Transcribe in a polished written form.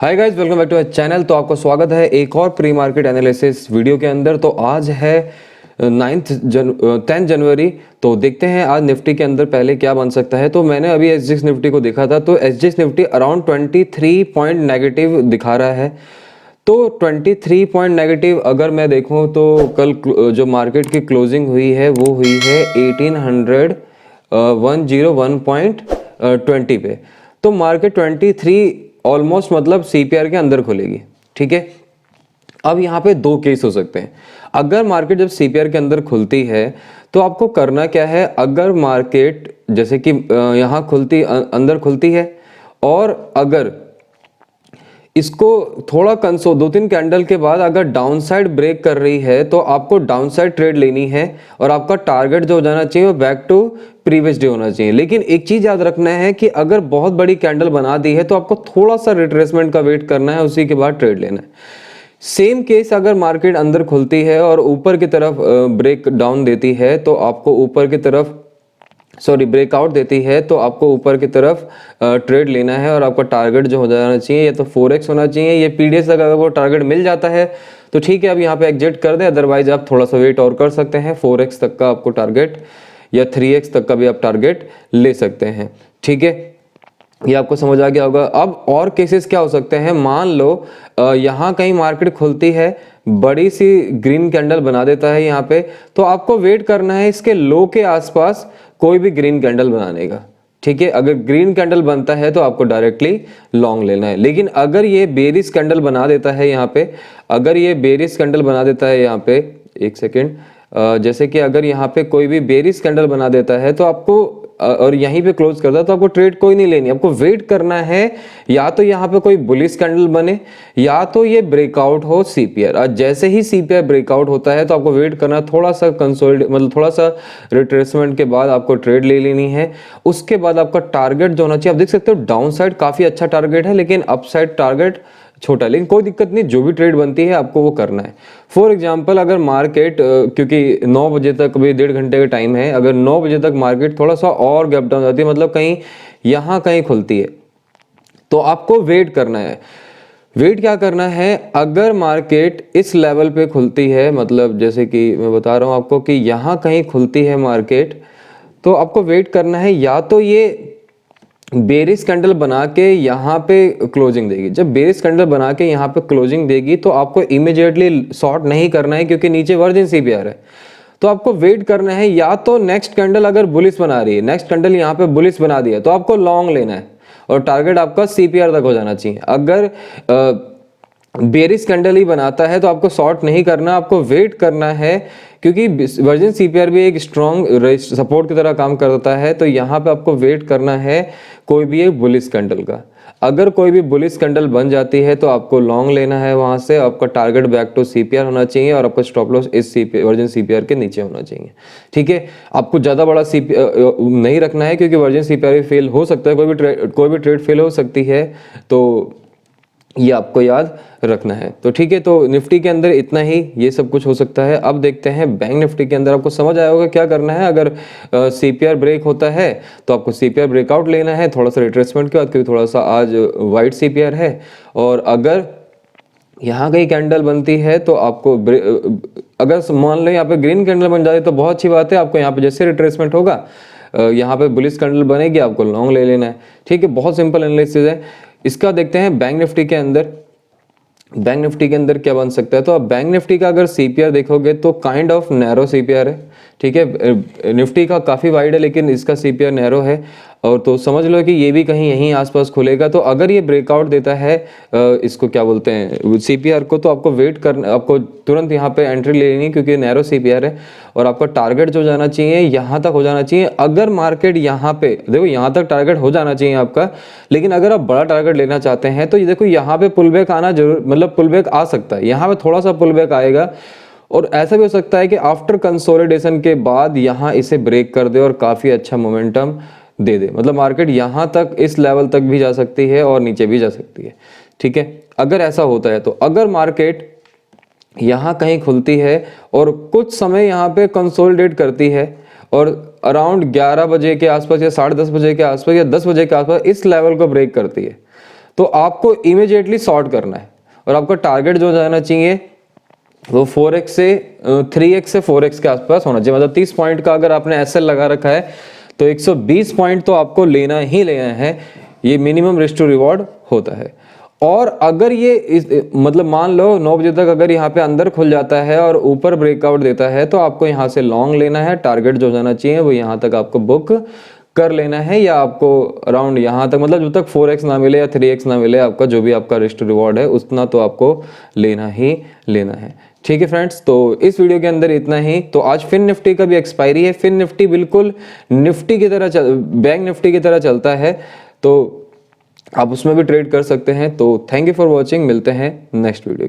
Hi guys, welcome back to my channel. तो आपका स्वागत है एक और प्री मार्केट एनालिसिस वीडियो के अंदर। तो आज है 10 जनवरी। तो देखते हैं आज निफ्टी के अंदर पहले क्या बन सकता है। तो मैंने अभी एसजीएक्स निफ्टी को देखा था, तो SGX Nifty around 23 point negative दिखा रहा है। तो 23 पॉइंट नेगेटिव अगर मैं देखूं तो कल जो मार्केट की क्लोजिंग हुई है वो हुई है 101.20 पे। तो मार्केट 23 ऑलमोस्ट मतलब सीपीआर के अंदर खुलेगी। ठीक है, अब यहाँ पे दो केस हो सकते हैं। अगर मार्केट जब सीपीआर के अंदर खुलती है तो आपको करना क्या है। अगर मार्केट जैसे कि यहाँ अंदर खुलती है और अगर इसको थोड़ा कंसो 2-3 कैंडल के बाद अगर डाउन साइड ब्रेक कर रही है तो आपको डाउन साइड ट्रेड लेनी है और आपका टारगेट जो हो जाना चाहिए वो बैक टू प्रीवियस डे होना चाहिए। लेकिन एक चीज याद रखना है कि अगर बहुत बड़ी कैंडल बना दी है तो आपको थोड़ा सा रिट्रेसमेंट का वेट करना है, उसी के बाद ट्रेड लेना है। सेम केस अगर मार्केट अंदर खुलती है और ऊपर की तरफ ब्रेक डाउन देती है तो आपको ऊपर की तरफ ब्रेकआउट देती है तो आपको ऊपर की तरफ ट्रेड लेना है और आपका टारगेट जो हो जाना चाहिए या तो 4x होना चाहिए। ये पीडीएस तक अगर वो टारगेट मिल जाता है तो ठीक है, अब यहाँ पे एग्जिट कर दें, अदरवाइज आप थोड़ा सा वेट और कर सकते हैं। 4x तक का आपको टारगेट या 3x तक का भी आप टारगेट ले सकते हैं। ठीक है, ये आपको समझ आ गया होगा। अब और केसेस क्या हो सकते हैं, मान लो यहाँ कहीं मार्केट खुलती है, बड़ी सी ग्रीन कैंडल बना देता है यहाँ पे, तो आपको वेट करना है इसके लो के आसपास कोई भी ग्रीन कैंडल बनाने का। ठीक है, अगर ग्रीन कैंडल बनता है तो आपको डायरेक्टली लॉन्ग लेना है। लेकिन अगर ये बेरिश कैंडल बना देता है यहाँ पे, अगर ये बेरिश कैंडल बना देता है यहाँ पे, एक सेकेंड, जैसे कि अगर यहाँ पे कोई भी बेरिश कैंडल बना देता है तो आपको और यहीं पे क्लोज करता है तो आपको ट्रेड कोई नहीं लेनी, आपको वेट करना है या तो यहाँ पे कोई बुलिश कैंडल बने या तो ये ब्रेकआउट हो सीपीआर। और जैसे ही सीपीआर ब्रेकआउट होता है तो आपको वेट करना, थोड़ा सा कंसोलिडेट मतलब थोड़ा सा रिट्रेसमेंट के बाद आपको ट्रेड ले लेनी है। उसके बाद आपका टारगेट जो होना चाहिए, आप देख सकते हो डाउन साइड काफी अच्छा टारगेट है लेकिन अपसाइड टारगेट छोटा, लेकिन कोई दिक्कत नहीं, जो भी ट्रेड बनती है आपको वो करना है। फॉर एग्जांपल अगर मार्केट क्योंकि 9 बजे तक अभी 1.5 घंटे का टाइम है, अगर 9 बजे तक मार्केट थोड़ा सा और गैप डाउन जाती है, मतलब कहीं यहाँ कहीं खुलती है, तो आपको वेट करना है। वेट क्या करना है, अगर मार्केट इस लेवल पे खुलती है, मतलब जैसे कि मैं बता रहा हूँ आपको कि यहाँ कहीं खुलती है मार्केट, तो आपको वेट करना है या तो ये बेरिश कैंडल बना के यहाँ पे क्लोजिंग देगी। जब बेरिश कैंडल बना के यहाँ पे क्लोजिंग देगी तो आपको इमीडिएटली शॉर्ट नहीं करना है क्योंकि नीचे वर्जिन सीपीआर है। तो आपको वेट करना है या तो नेक्स्ट कैंडल अगर बुलिश बना रही है, नेक्स्ट कैंडल यहाँ पे बुलिश बना दिया तो आपको लॉन्ग लेना है और टारगेट आपका सीपीआर तक हो जाना चाहिए। अगर बेरिश कैंडल ही बनाता है तो आपको शॉर्ट नहीं करना, आपको वेट करना है क्योंकि वर्जिन सीपीआर भी एक स्ट्रॉन्ग सपोर्ट की तरह काम करता है। तो यहाँ पे आपको वेट करना है कोई भी एक बुलिश कैंडल का। अगर कोई भी बुलिश कैंडल बन जाती है तो आपको लॉन्ग लेना है, वहां से आपका टारगेट बैक टू सीपीआर होना चाहिए और आपका स्टॉप लॉस इस वर्जिन सीपीआर के नीचे होना चाहिए। ठीक है, आपको ज्यादा बड़ा सीपीआर नहीं रखना है क्योंकि वर्जिन सीपीआर भी फेल हो सकता है, कोई भी ट्रेड फेल हो सकती है, तो ये आपको याद रखना है। तो ठीक है, तो निफ्टी के अंदर इतना ही, ये सब कुछ हो सकता है। अब देखते हैं बैंक निफ्टी के अंदर, आपको समझ आया होगा क्या करना है। अगर सीपीआर ब्रेक होता है तो आपको सीपीआर ब्रेकआउट लेना है थोड़ा सा रिट्रेसमेंट के बाद, क्योंकि थोड़ा सा आज वाइट सीपीआर है। और अगर यहाँ कहीं कैंडल बनती है तो आपको अगर मान लो यहाँ पे ग्रीन कैंडल बन जाए तो बहुत अच्छी बात है, आपको यहाँ पे जैसे रिट्रेसमेंट होगा यहाँ पे बुलिश कैंडल बनेगी, आपको लॉन्ग ले लेना है। ठीक है, बहुत सिंपल एनालिसिस है इसका। देखते हैं बैंक निफ्टी के अंदर, बैंक निफ्टी के अंदर क्या बन सकता है। तो अब बैंक निफ्टी का अगर सीपीआर देखोगे तो काइंड ऑफ नैरो सीपीआर है। ठीक है, निफ्टी का काफी वाइड है लेकिन इसका सीपीआर नैरो है, और तो समझ लो कि ये भी कहीं यहीं आसपास खुलेगा। तो अगर ये ब्रेकआउट देता है इसको क्या बोलते हैं सीपीआर को, तो आपको वेट करना, आपको तुरंत यहाँ पे एंट्री ले लेनी क्योंकि नैरो सीपीआर है और आपका टारगेट जो जाना चाहिए यहाँ तक हो जाना चाहिए। अगर मार्केट यहाँ पे देखो, यहाँ तक टारगेट हो जाना चाहिए आपका, लेकिन अगर आप बड़ा टारगेट लेना चाहते हैं तो ये देखो यहाँ पे पुल बैक आना जरूर, मतलब पुल बैक आ सकता है, यहाँ पे थोड़ा सा पुल बैक आएगा और ऐसा भी हो सकता है कि आफ्टर कंसोलिडेशन के बाद यहाँ इसे ब्रेक कर दे और काफी अच्छा मोमेंटम दे दे। मतलब मार्केट यहाँ तक इस लेवल तक भी जा सकती है और नीचे भी जा सकती है। ठीक है, अगर ऐसा होता है तो अगर मार्केट यहाँ कहीं खुलती है और कुछ समय यहाँ पे कंसोलिडेट करती है और अराउंड 11 बजे के आसपास या 10:30 बजे के आसपास या 10 बजे के आसपास इस लेवल को ब्रेक करती है तो आपको इमीडिएटली शॉर्ट करना है और आपका टारगेट जो जाना चाहिए वो 4x से 3x से 4x के आसपास होना चाहिए। मतलब 30 पॉइंट का अगर आपने एसएल लगा रखा है तो 120 पॉइंट तो आपको लेना ही लेना है, ये मिनिमम रिस्क टू रिवॉर्ड होता है। और अगर ये मतलब मान लो 9 बजे तक अगर यहाँ पे अंदर खुल जाता है और ऊपर ब्रेकआउट देता है तो आपको यहाँ से लॉन्ग लेना है, टारगेट जो जाना चाहिए वो यहाँ तक आपको बुक कर लेना है, या आपको अराउंड यहाँ तक मतलब जब तक 4x ना मिले या 3x ना मिले आपका जो भी आपका रिस्क टू रिवॉर्ड है उतना तो आपको लेना ही लेना है। ठीक है फ्रेंड्स, तो इस वीडियो के अंदर इतना ही। तो आज फिन निफ्टी का भी एक्सपायरी है। फिन निफ्टी बिल्कुल निफ्टी की तरह बैंक निफ्टी की तरह चलता है, तो आप उसमें भी ट्रेड कर सकते हैं। तो थैंक यू फॉर वॉचिंग, मिलते हैं नेक्स्ट वीडियो।